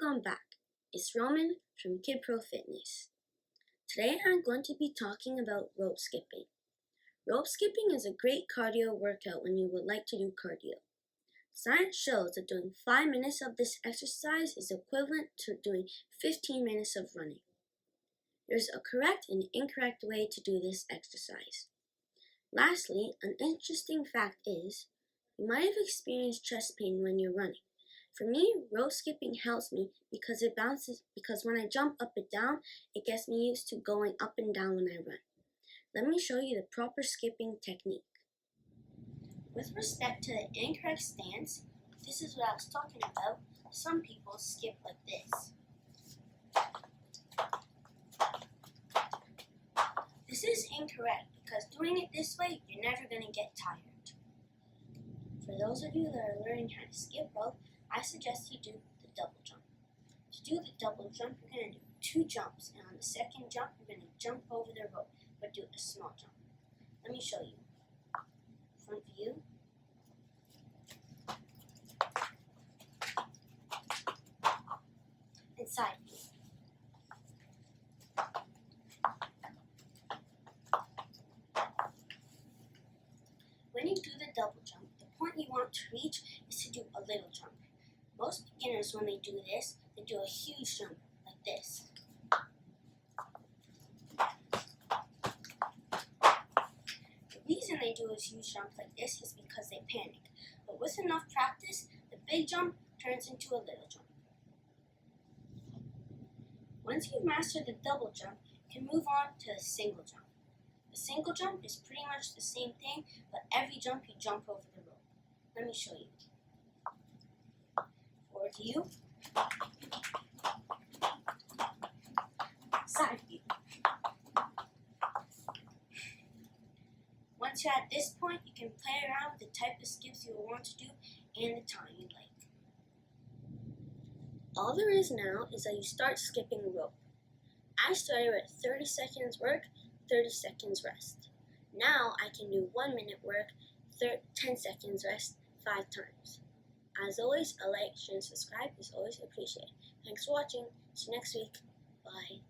Welcome back. It's Roman from Kid Pro Fitness. Today I'm going to be talking about rope skipping. Rope skipping is a great cardio workout when you would like to do cardio. Science shows that doing 5 minutes of this exercise is equivalent to doing 15 minutes of running. There's a correct and incorrect way to do this exercise. Lastly, an interesting fact is, you might have experienced chest pain when you're running. For me, rope skipping helps me because because when I jump up and down, it gets me used to going up and down when I run. Let me show you the proper skipping technique. With respect to the incorrect stance, this is what I was talking about. Some people skip like this. This is incorrect because doing it this way, you're never going to get tired. For those of you that are learning how to skip rope, I suggest you do the double jump. To do the double jump, you're going to do 2 jumps, and on the second jump, you're going to jump over the rope, but do a small jump. Let me show you. Front view. And side view. When you do the double jump, the point you want to reach is to do a little jump. Most beginners, when they do this, they do a huge jump like this. The reason they do a huge jump like this is because they panic. But with enough practice, the big jump turns into a little jump. Once you've mastered the double jump, you can move on to the single jump. The single jump is pretty much the same thing, but every jump you jump over the rope. Let me show you. Forward view. Side view. Once you're at this point, you can play around with the type of skips you want to do and the time you like. All there is now is that you start skipping rope. I started with 30 seconds work, 30 seconds rest. Now I can do 1 minute work, 10 seconds rest, 5 times. As always, a like, share, and subscribe is always appreciated. Thanks for watching. See you next week. Bye.